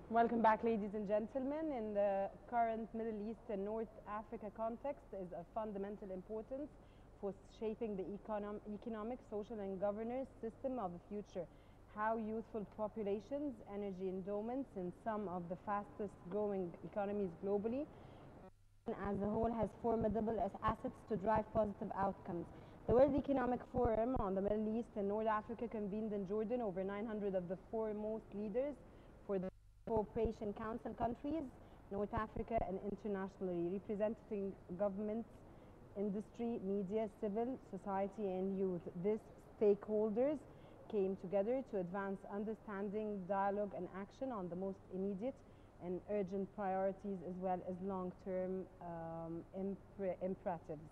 Welcome back, ladies and gentlemen. In the current Middle East and North Africa context is of fundamental importance for shaping the economic, social, and governance system of the future. How youthful populations, energy endowments in some of the fastest growing economies globally, as a whole, has formidable assets to drive positive outcomes. The World Economic Forum on the Middle East and North Africa convened in Jordan. Over 900 of the foremost leaders for the Cooperation Council countries, North Africa and internationally, representing governments, industry, media, civil society, and youth. These stakeholders came together to advance understanding, dialogue, and action on the most immediate and urgent priorities as well as long-term imperatives.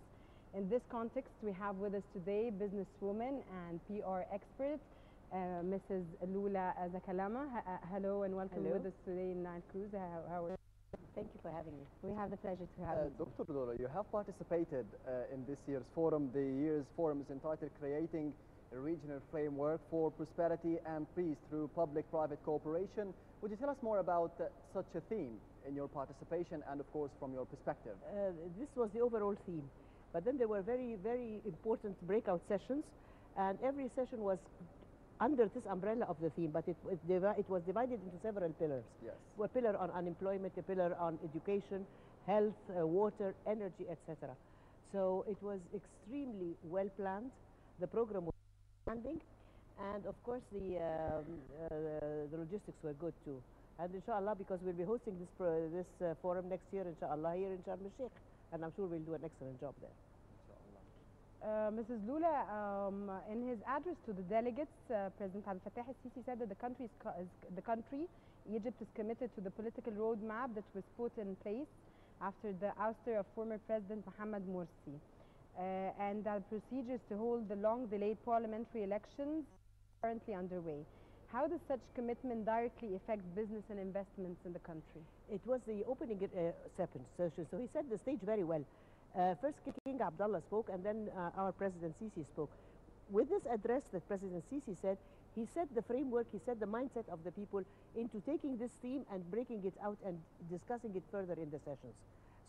In this context, we have with us today businesswoman and PR expert, Mrs. Loula Zaklama. Hello and welcome. Hello. With us today in Nile Cruise. How are you? Thank you for having me. We have the pleasure to have you. Dr. Loula, you have participated in this year's forum. The year's forum is entitled Creating a Regional Framework for Prosperity and Peace Through Public-Private Cooperation. Would you tell us more about such a theme in your participation and, of course, from your perspective? This was the overall theme, but then there were very, very important breakout sessions, and every session was under this umbrella of the theme, but it was divided into several pillars. Yes. A pillar on unemployment, a pillar on education, health, water, energy, etc. So it was extremely well planned. The program was expanding, and of course the logistics were good too. And inshallah, because we'll be hosting this forum next year, inshallah, here in Sharm el-Sheikh, and I'm sure we'll do an excellent job there. Mrs. Loula, in his address to the delegates, President Abdel Fattah al-Sisi said that the country, Egypt, is committed to the political roadmap that was put in place after the ouster of former President Mohamed Morsi, and that procedures to hold the long-delayed parliamentary elections are currently underway. How does such commitment directly affect business and investments in the country? It was the opening session, so he set the stage very well. First, King Abdullah spoke, and then our President Sisi spoke. With this address that President Sisi said, he set the framework, he set the mindset of the people into taking this theme and breaking it out and discussing it further in the sessions.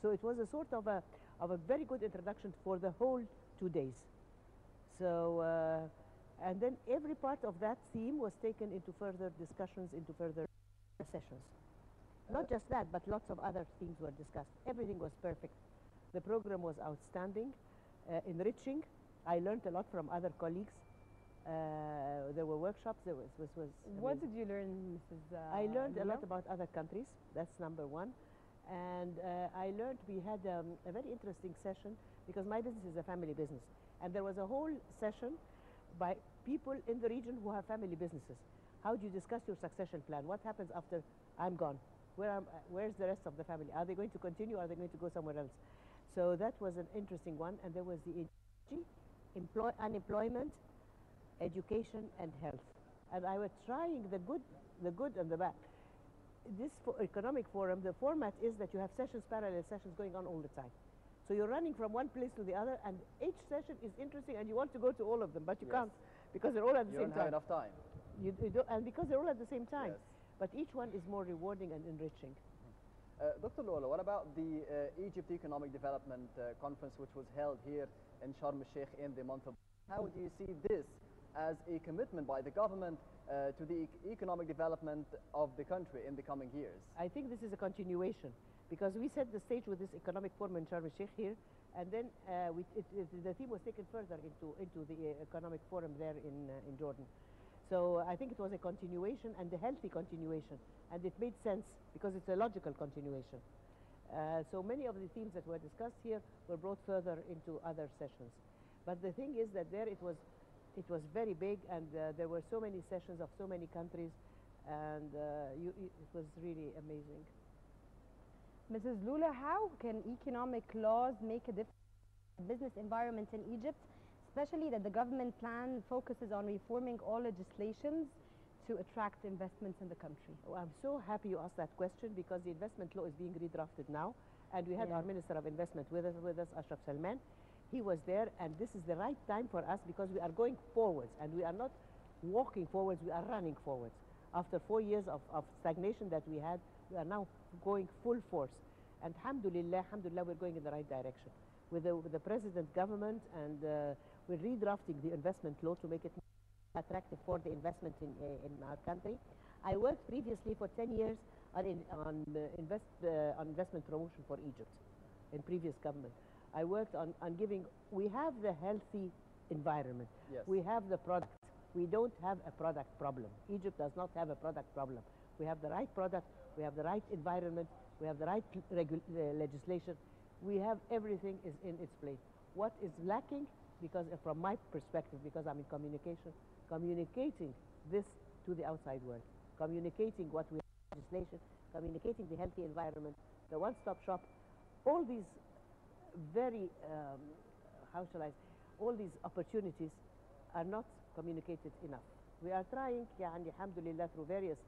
So it was a sort of a very good introduction for the whole 2 days. So, and then every part of that theme was taken into further discussions, into further sessions. Not just that, but lots of other themes were discussed. Everything was perfect. The program was outstanding, enriching. I learned a lot from other colleagues. There were workshops. This was What did you learn, Mrs. I learned Loula? a lot about other countries. That's number one. And I learned we had a very interesting session because my business is a family business. And there was a whole session by people in the region who have family businesses. How do you discuss your succession plan? What happens after I'm gone? Where's the rest of the family? Are they going to continue? Are they going to go somewhere else? So that was an interesting one. And there was the energy, unemployment, education, and health. And I was trying the good and the bad. This economic forum, the format is that you have sessions, parallel sessions going on all the time. So you're running from one place to the other, and each session is interesting, and you want to go to all of them, but you can't because they're all at the same time. You don't have enough time. You don't, and because they're all at the same time. Yes. But each one is more rewarding and enriching. Dr. Loula, what about the Egypt Economic Development Conference, which was held here in Sharm el-Sheikh in the month of... How do you see this as a commitment by the government to the economic development of the country in the coming years? I think this is a continuation, because we set the stage with this economic forum in Sharm el-Sheikh here, and then the theme was taken further into the economic forum there in Jordan. So I think it was a continuation, and a healthy continuation, and it made sense because it's a logical continuation. So many of the themes that were discussed here were brought further into other sessions. But the thing is that there it was very big, and there were so many sessions of so many countries, and it was really amazing. Mrs. Loula, how can economic laws make a difference in the business environment in Egypt, especially that the government plan focuses on reforming all legislations to attract investments in the country? Oh, I'm so happy you asked that question, because the investment law is being redrafted now, and we had our Minister of Investment with us, Ashraf Salman. He was there, and this is the right time for us because we are going forwards, and we are not walking forwards, we are running forwards. After 4 years of stagnation that we had, we are now going full force. And alhamdulillah, we're going in the right direction. With the president government, and we're redrafting the investment law to make it attractive for the investment in our country. I worked previously for 10 years on investment promotion for Egypt in previous government. I worked on giving, we have the healthy environment. Yes. We have the product. We don't have a product problem. Egypt does not have a product problem. We have the right product, we have the right environment, we have the right legislation. We have everything is in its place. What is lacking, because from my perspective, because I'm in communication, communicating this to the outside world, communicating what we have in legislation, communicating the healthy environment, the one-stop shop, all these very, how shall I say, all these opportunities are not communicated enough. We are trying, alhamdulillah, through various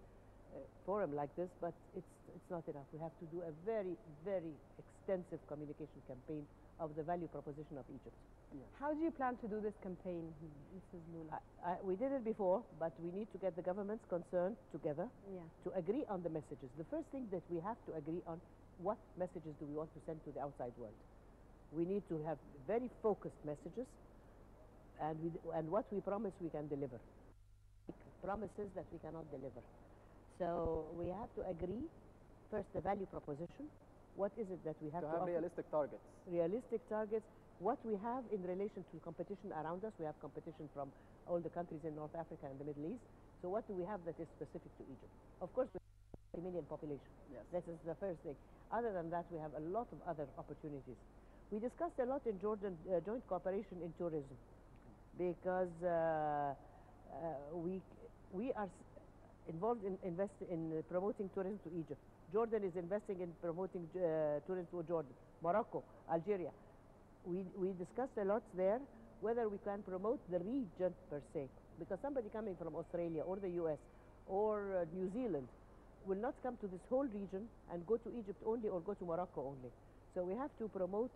forum like this, but it's not enough. We have to do a very, very extensive communication campaign of the value proposition of Egypt. Yeah. How do you plan to do this campaign, Mrs. Loula? We did it before, but we need to get the governments concerned together to agree on the messages. The first thing that we have to agree on, what messages do we want to send to the outside world? We need to have very focused messages, and what we promise we can deliver. Promises that we cannot deliver. So we have to agree, first, the value proposition. What is it that we have to have offer? realistic targets. Realistic targets. What we have in relation to competition around us. We have competition from all the countries in North Africa and the Middle East. So what do we have that is specific to Egypt? Of course, we have a million population. Yes. This is the first thing. Other than that, we have a lot of other opportunities. We discussed a lot in Jordan joint cooperation in tourism, because we are involved in promoting tourism to Egypt. Jordan is investing in promoting tourism to Jordan, Morocco, Algeria. We discussed a lot there whether we can promote the region per se, because somebody coming from Australia or the US or New Zealand will not come to this whole region and go to Egypt only or go to Morocco only. So we have to promote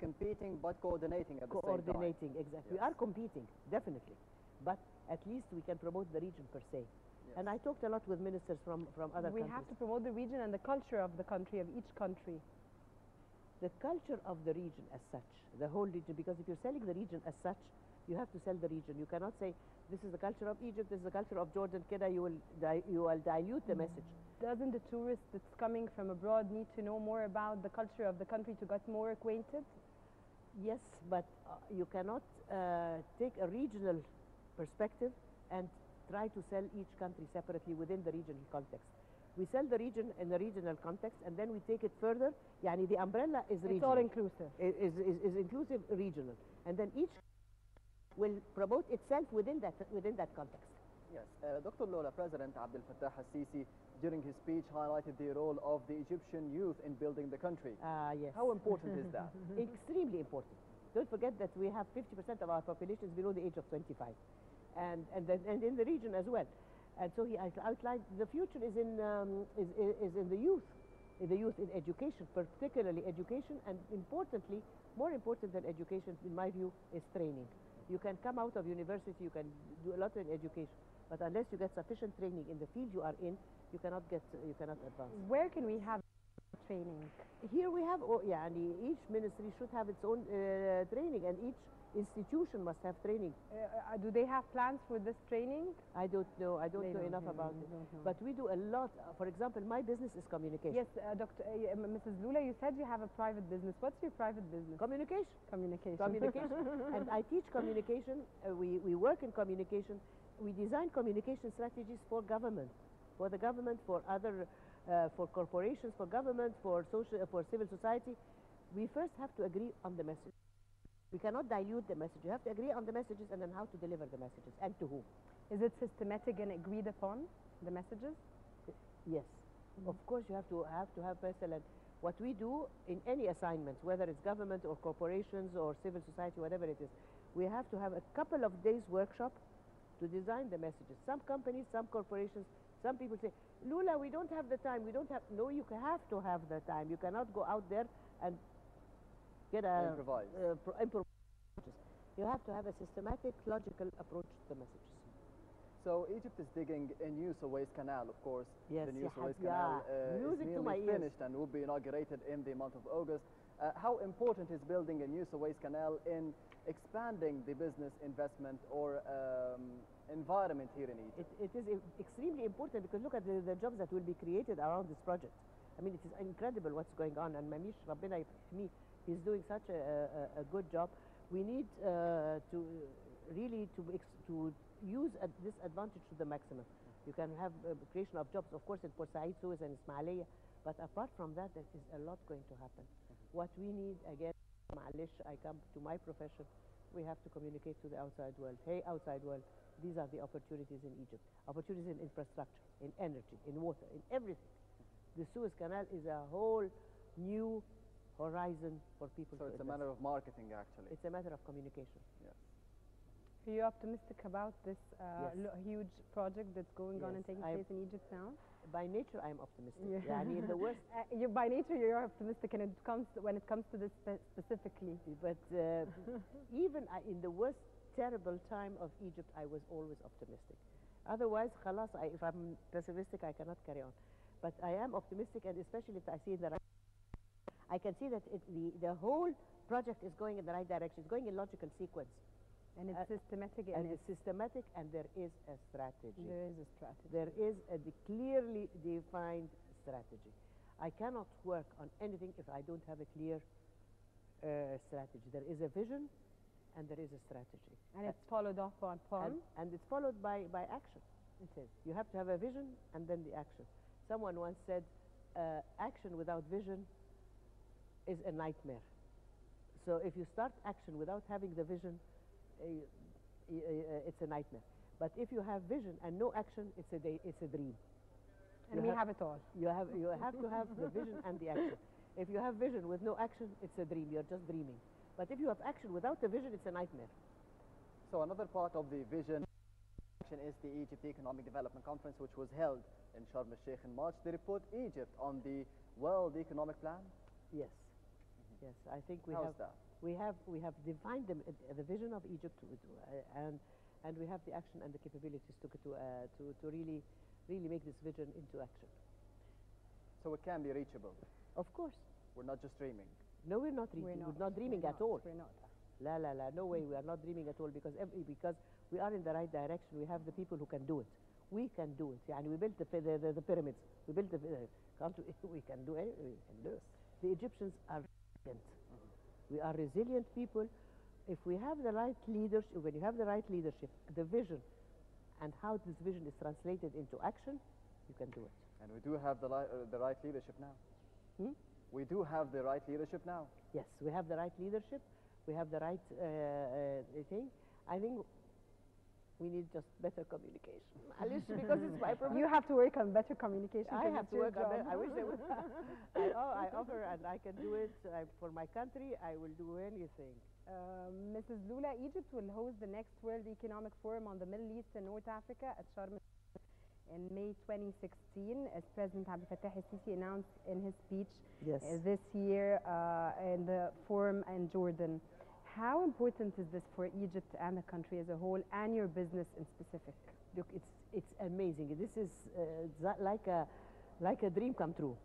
competing but coordinating at the same time. Coordinating, exactly. Yes. We are competing, definitely, but at least we can promote the region per se. Yes. And I talked a lot with ministers from other countries. We have to promote the region and the culture of the country, of each country. The culture of the region as such, the whole region, because if you're selling the region as such, you have to sell the region. You cannot say, this is the culture of Egypt, this is the culture of Jordan, Keda, you will dilute the message. Doesn't the tourist that's coming from abroad need to know more about the culture of the country to get more acquainted? Yes, but you cannot take a regional perspective and try to sell each country separately within the regional context. We sell the region in the regional context, and then we take it further. Yani the umbrella is regional. It's all inclusive. Is inclusive, regional, and then each will promote itself within that context. Yes. Dr. Loula, President Abdel Fattah al-Sisi, during his speech, highlighted the role of the Egyptian youth in building the country. Yes. How important is that? Extremely important. Don't forget that we have 50% of our population is below the age of 25, and in the region as well. And so he outlined the future is in the youth, in education, particularly education, and importantly, more important than education, in my view, is training. You can come out of university, you can do a lot in education, but unless you get sufficient training in the field you are in, you cannot advance. Where can we have training? Here we have, each ministry should have its own training, and each institution must have training. Do they have plans for this training? I don't know. I don't know enough about it. But we do a lot. For example, my business is communication. Yes, Mrs. Loula, you said you have a private business. What's your private business? Communication. Communication. Communication. And I teach communication. We work in communication. We design communication strategies for government, for the government, for other, for corporations, for government, for civil society. We first have to agree on the message. We cannot dilute the message. You have to agree on the messages and then how to deliver the messages and to whom. Is it systematic and agreed upon, the messages? Yes. Of course, you have to have personal. What we do in any assignment, whether it's government or corporations or civil society, whatever it is, we have to have a couple of days workshop to design the messages. Some companies, some corporations, some people say, Loula, we don't have the time. We don't have. No, you have to have the time. You cannot go out there and get improvise. You have to have a systematic, logical approach to the messages. So Egypt is digging a new Suez Canal, of course. Yes, the new yeah, Suez yeah. Canal is Music to my nearly ears. finished and will be inaugurated in the month of August. How important is building a new Suez Canal in expanding the business investment or environment here in Egypt? It is extremely important because look at the jobs that will be created around this project. I mean, it is incredible what's going on, and Manish Rabbina Yifrahmi, he's doing such a good job. We need to really to use this advantage to the maximum. You can have creation of jobs, of course, in Port Said, Suez, and Ismailia, but apart from that, there is a lot going to happen. What we need, again, Malish, I come to my profession, we have to communicate to the outside world. Hey, outside world, these are the opportunities in Egypt. Opportunities in infrastructure, in energy, in water, in everything. The Suez Canal is a whole new horizon for people So to it's a invest. matter of marketing, actually. It's a matter of communication. Yes. Are you optimistic about this Yes. huge project that's going on Yes, and taking I'm- place in Egypt now? By nature, I'm optimistic. Yeah. I mean, the worst, By nature, you're optimistic, and when it comes to this specifically. but even in the worst terrible time of Egypt, I was always optimistic. Otherwise, khalas, if I'm pessimistic, I cannot carry on. But I am optimistic, and especially if I see the right, I can see that the whole project is going in the right direction. It's going in logical sequence. And it's systematic, And and it's systematic, and there is a strategy. there is a strategy. There is a clearly defined strategy. I cannot work on anything if I don't have a clear strategy. There is a vision, and there is a strategy. And it's followed up upon. And it's followed by action. It is. You have to have a vision and then the action. Someone once said, action without vision is a nightmare. So if you start action without having the vision, it's a nightmare. But if you have vision and no action, it's a dream. And we have it all. You have to have the vision and the action. If you have vision with no action, it's a dream. You're just dreaming. But if you have action without the vision, it's a nightmare. So another part of the vision is the Egypt Economic Development Conference, which was held in Sharm el-Sheikh in March. They report Egypt on the World Economic Plan. Yes. Yes, I think How's that? we have defined the vision of Egypt, and we have the action and the capabilities to really make this vision into action. So it can be reachable. Of course. We're not just dreaming. No, we're not dreaming at all. We're not. La, no way, we are not dreaming at all, because we are in the right direction. We have the people who can do it. We can do it. And we built the pyramids. We built we can do it. We can do it. The Egyptians are resilient. We are resilient people. If we have the right leadership, when you have the right leadership, the vision, and how this vision is translated into action, you can do it. And we do have the right leadership now. We do have the right leadership now. Yes, we have the right leadership. We have the right thing. I think we need just better communication. Because it's my problem. You have to work on better communication. I have to work on that. that. I wish they would. I offer and I can do it for my country. I will do anything. Mrs. Loula, Egypt will host the next World Economic Forum on the Middle East and North Africa at Sharm in May 2016, as President Abdel Fattah al-Sisi announced in his speech this year in the forum in Jordan. How important is this for Egypt and the country as a whole, and your business in specific? Look, it's amazing. This is like a dream come true.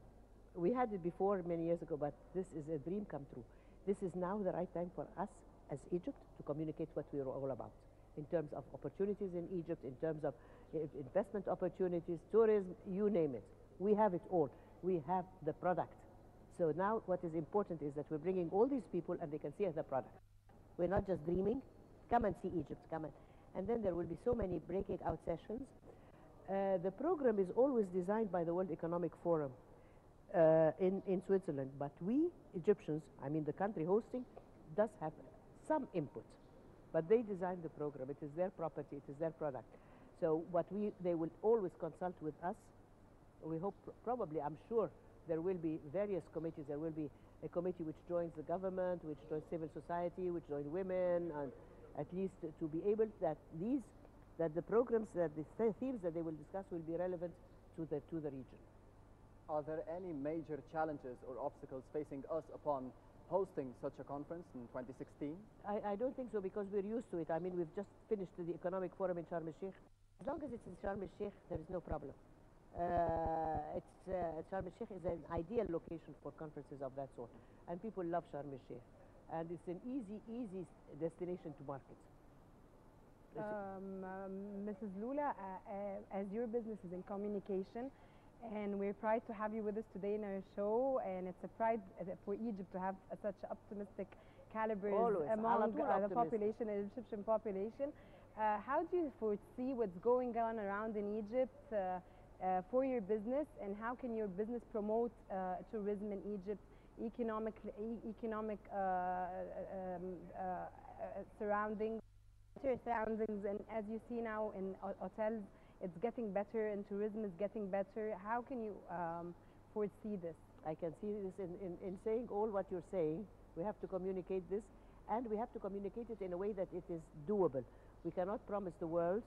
We had it before many years ago, but this is a dream come true. This is now the right time for us as Egypt to communicate what we're all about in terms of opportunities in Egypt, in terms of investment opportunities, tourism, you name it. We have it all. We have the product. So now what is important is that we're bringing all these people and they can see the product. We're not just dreaming. Come and see Egypt, come on. And then there will be so many breaking out sessions. The program is always designed by the World Economic Forum in Switzerland, but we Egyptians, I mean the country hosting, does have some input. But they designed the program. It is their property. It is their product. So they will always consult with us. We hope, probably, I'm sure, there will be various committees. There will be a committee which joins the government, which joins civil society, which joins women, and at least to be able that the programs, that the themes that they will discuss will be relevant to the region. Are there any major challenges or obstacles facing us upon hosting such a conference in 2016? I don't think so, because we're used to it. I mean, we've just finished the Economic Forum in Sharm el-Sheikh, As long as it's in Sharm el-Sheikh, there is no problem. Sharm el-Sheikh is an ideal location for conferences of that sort, and people love Sharm el-Sheikh, and it's an easy destination to market. Mrs. Loula, as your business is in communication, and we're proud to have you with us today in our show, and it's a pride for Egypt to have such optimistic calibers among the population, the Egyptian population. How do you foresee what's going on around in Egypt for your business, and how can your business promote tourism in Egypt, economic surroundings, and as you see now in hotels, it's getting better, and tourism is getting better. How can you foresee this? I can see this in saying all what you're saying. We have to communicate this, and we have to communicate it in a way that it is doable. We cannot promise the world.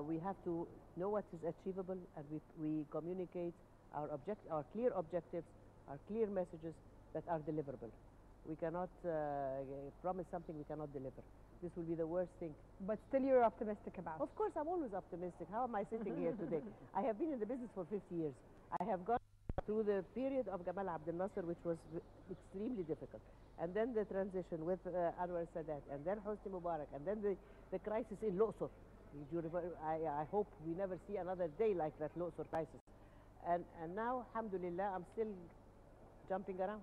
We have to know what is achievable, and we communicate our clear objectives, our clear messages that are deliverable. We cannot promise something we cannot deliver. This will be the worst thing. But still you're optimistic about it. Of course, I'm always optimistic. How am I sitting here today? I have been in the business for 50 years. I have gone through the period of Gamal Abdel Nasser, which was extremely difficult. And then the transition with Anwar Sadat, and then Hosni Mubarak, and then the crisis in Lo'sor. I hope we never see another day like that Lo'sor crisis. And now, alhamdulillah, I'm still jumping around.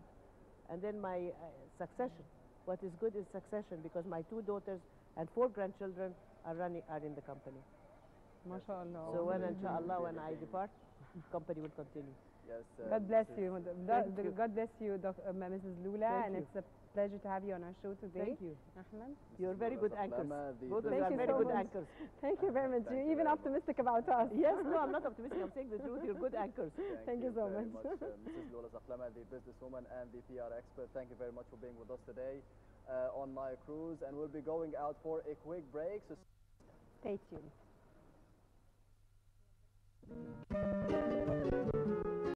And then my succession. What is good is succession, because my 2 daughters and 4 grandchildren are in the company. MashaAllah. So inshallah, when I depart, the company will continue. Yes. God bless you. God bless you, Mrs. Loula, and it's a pleasure to have you on our show today. Thank you. Ahmed. You're very good anchors. Both of you Thank are you very so good much. anchors. Thank you very much. You're even optimistic about us. Yes, no, I'm not optimistic. I'm saying the truth. You're good anchors. Thank you so very much. Mrs. Loula Zaklama, the businesswoman and the PR expert. Thank you very much for being with us today on my cruise, and we'll be going out for a quick break. So stay tuned.